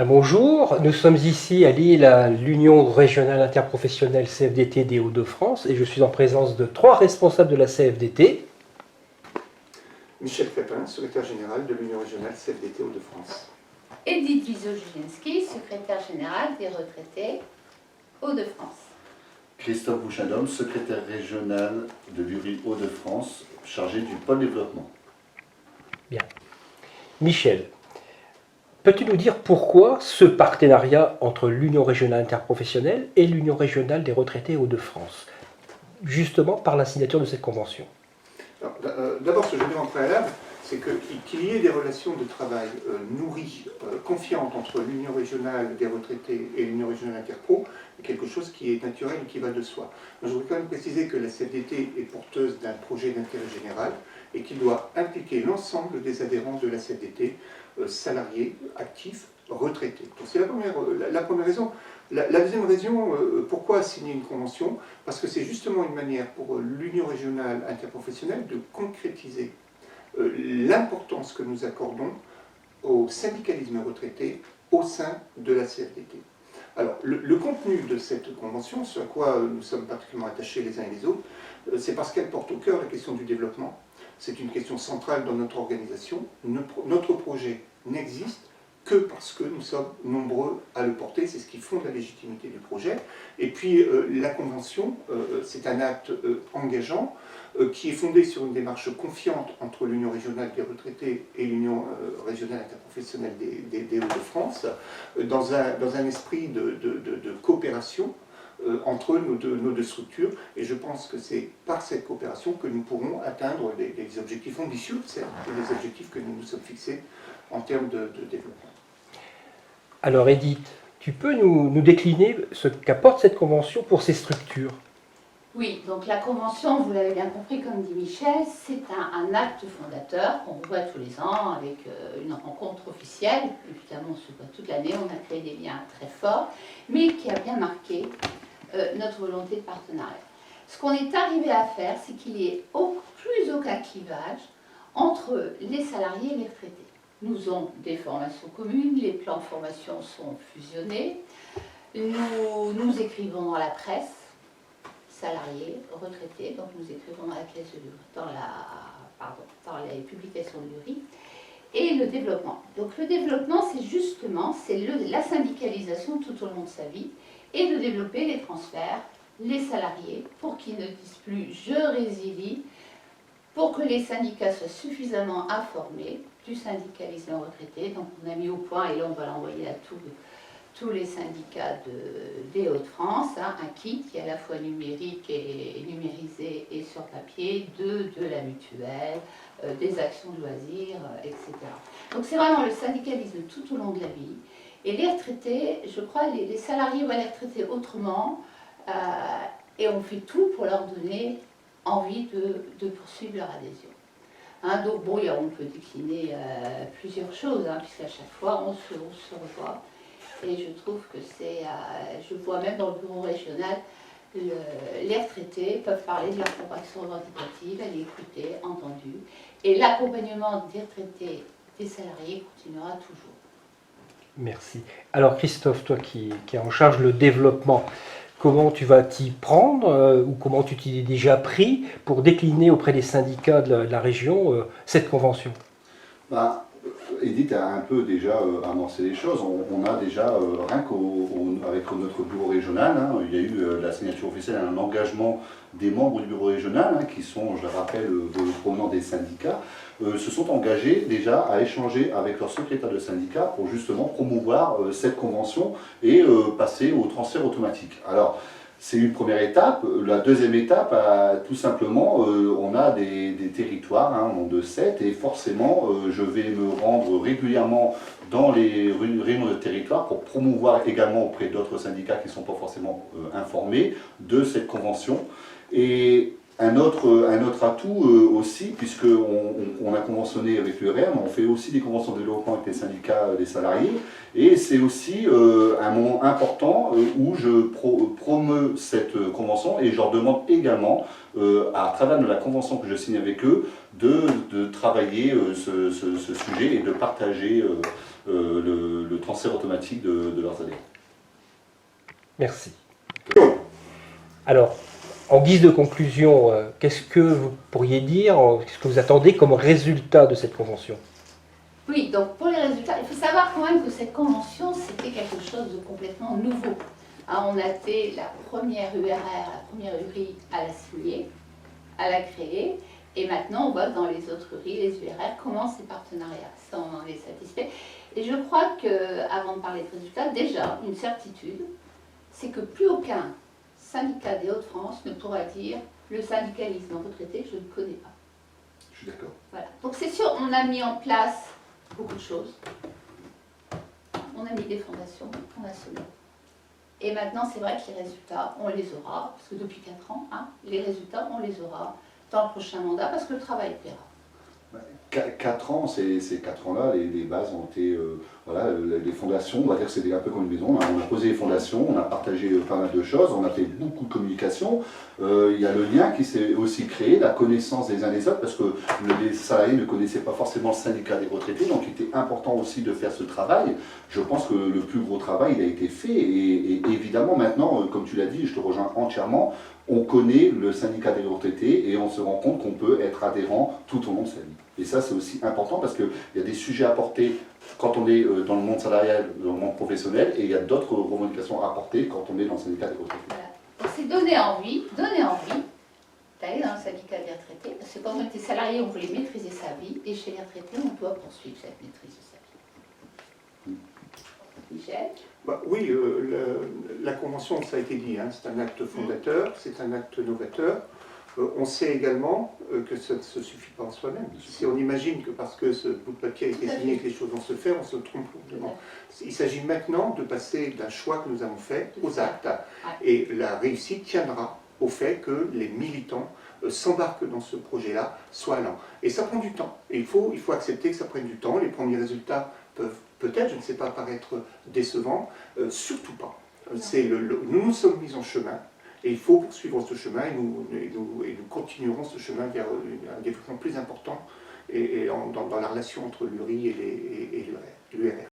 Bonjour, nous sommes ici à Lille, à l'Union régionale interprofessionnelle CFDT des Hauts-de-France, et je suis en présence de 3 responsables de la CFDT. Michel Crépin, secrétaire général de l'Union régionale CFDT Hauts-de-France. Edith Wiesel-Julinski, secrétaire générale des retraités Hauts-de-France. Christophe Bouchadhomme, secrétaire régional de l'URI Hauts-de-France, chargé du pôle développement. Bien. Michel, peux-tu nous dire pourquoi ce partenariat entre l'Union régionale interprofessionnelle et l'Union régionale des retraités Hauts-de-France, justement par la signature de cette convention? D'abord, ce que je veux dire en préalable, c'est qu'il y ait des relations de travail nourries, confiantes entre l'Union régionale des retraités et l'Union régionale interpro, est quelque chose qui est naturel et qui va de soi. Je voudrais quand même préciser que la CFDT est porteuse d'un projet d'intérêt général et qu'il doit impliquer l'ensemble des adhérents de la CFDT, salariés, actifs, retraités. Donc c'est la première raison. La deuxième raison, pourquoi signer une convention? Parce que c'est justement une manière pour l'Union régionale interprofessionnelle de concrétiser l'importance que nous accordons au syndicalisme retraité au sein de la CFDT. Alors, le contenu de cette convention, ce à quoi nous sommes particulièrement attachés les uns et les autres, c'est parce qu'elle porte au cœur la question du développement. C'est une question centrale dans notre organisation. Notre projet n'existe que parce que nous sommes nombreux à le porter, c'est ce qui fonde la légitimité du projet. Et puis la Convention, c'est un acte engageant qui est fondé sur une démarche confiante entre l'Union régionale des retraités et l'Union régionale interprofessionnelle des Hauts-de-France, dans un esprit de coopération entre nos deux structures. Et je pense que c'est par cette coopération que nous pourrons atteindre des objectifs ambitieux, certes, et des objectifs que nous nous sommes fixés en termes de développement. Alors Edith, tu peux nous décliner ce qu'apporte cette convention pour ces structures? Oui, donc la convention, vous l'avez bien compris, comme dit Michel, c'est un acte fondateur qu'on revoit tous les ans avec une rencontre officielle. Évidemment, on se voit toute l'année, on a créé des liens très forts, mais qui a bien marqué notre volonté de partenariat. Ce qu'on est arrivé à faire, c'est qu'il n'y ait plus aucun clivage entre les salariés et les retraités. Nous avons des formations communes, les plans de formation sont fusionnés, nous écrivons dans la presse, salariés, retraités, donc nous écrivons dans la caisse de l'URI, dans les publications de l'URI, et le développement. Donc le développement, c'est justement la syndicalisation tout au long de sa vie, et de développer les transferts, les salariés, pour qu'ils ne disent plus « je résilie », pour que les syndicats soient suffisamment informés du syndicalisme retraité. Donc on a mis au point, et là on va l'envoyer à tous les syndicats des Hauts-de-France, un kit qui est à la fois numérique et numérisé et sur papier, de la mutuelle, des actions de loisirs, etc. Donc c'est vraiment le syndicalisme tout au long de la vie. Et les retraités, je crois, les salariés voient les retraités autrement, et on fait tout pour leur donner envie de poursuivre leur adhésion. Donc bon, on peut décliner plusieurs choses, puisqu'à chaque fois on se revoit. Et je trouve que je vois même dans le bureau régional, les retraités peuvent parler de leur compréhension revendicative, elle est écoutée, entendue. Et l'accompagnement des retraités, des salariés continuera toujours. Merci. Alors Christophe, toi qui es en charge le développement, comment tu vas t'y prendre ou comment tu t'y es déjà pris pour décliner auprès des syndicats de la région cette convention? Edith a un peu déjà amorcé les choses. On a déjà, rien qu'avec notre bureau régional, il y a eu la signature officielle, un engagement des membres du bureau régional, qui sont, je le rappelle, provenant des syndicats, se sont engagés déjà à échanger avec leur secrétaire de syndicat pour justement promouvoir cette convention et passer au transfert automatique. Alors, c'est une première étape. La deuxième étape, tout simplement, on a des territoires, un nombre de 7, et forcément, je vais me rendre régulièrement dans les réunions de territoire pour promouvoir également auprès d'autres syndicats qui ne sont pas forcément informés de cette convention. Et un autre atout aussi, puisqu'on a conventionné avec l'URM, on fait aussi des conventions de développement avec les syndicats des salariés, et c'est aussi un moment important où je promeus cette convention, et je leur demande également, à travers de la convention que je signe avec eux, de travailler ce sujet et de partager le transfert automatique de leurs adhérents. Merci. Alors, en guise de conclusion, qu'est-ce que vous pourriez dire, qu'est-ce que vous attendez comme résultat de cette convention? Oui, donc pour les résultats, il faut savoir quand même que cette convention, c'était quelque chose de complètement nouveau. Hein, on a été la première URR, la première URI à la signer, à la créer, et maintenant on voit que dans les autres URI, les URR commencent ces partenariats. Ça, on en est satisfait. Et je crois qu'avant de parler de résultats, déjà, une certitude, c'est que plus aucun syndicat des Hauts-de-France ne pourra dire le syndicalisme retraité, je ne connais pas. Je suis d'accord. Voilà. Donc c'est sûr, on a mis en place beaucoup de choses. On a mis des fondations, on a semé. Et maintenant, c'est vrai que les résultats, on les aura, parce que depuis 4 ans, hein, les résultats, on les aura dans le prochain mandat, parce que le travail plaira. 4 ans, ces 4 ans-là, les bases ont été, voilà, les fondations, on va dire que c'était un peu comme une maison, on a posé les fondations, on a partagé pas mal de choses, on a fait beaucoup de communication, il y a le lien qui s'est aussi créé, la connaissance des uns des autres, parce que les salariés ne connaissaient pas forcément le syndicat des retraités, donc il était important aussi de faire ce travail. Je pense que le plus gros travail, il a été fait, et évidemment maintenant, comme tu l'as dit, je te rejoins entièrement, on connaît le syndicat des retraités et on se rend compte qu'on peut être adhérent tout au long de sa vie. Et ça, c'est aussi important parce qu'il y a des sujets à porter quand on est dans le monde salarial, dans le monde professionnel, et il y a d'autres revendications à porter quand on est dans le syndicat des retraités. Voilà. Donc c'est donner envie d'aller dans le syndicat des retraités, parce que quand on était salarié, on voulait maîtriser sa vie, et chez les retraités, on doit poursuivre cette maîtrise de sa vie. Michel? Bah, oui, la Convention, ça a été dit, hein, c'est un acte fondateur, c'est un acte novateur. On sait également que ça ne se suffit pas en soi-même. Si on imagine que parce que ce bout de papier a été signé et que les choses vont se faire, on se trompe complètement. Il s'agit maintenant de passer d'un choix que nous avons fait aux actes. Et la réussite tiendra au fait que les militants s'embarquent dans ce projet-là, soient allants. Et ça prend du temps. Et il faut accepter que ça prenne du temps. Les premiers résultats peuvent peut-être, je ne sais pas, paraître décevants. Surtout pas. Nous nous sommes mis en chemin. Et il faut poursuivre ce chemin et nous continuerons ce chemin vers un développement plus important dans la relation entre l'URI et l'URR.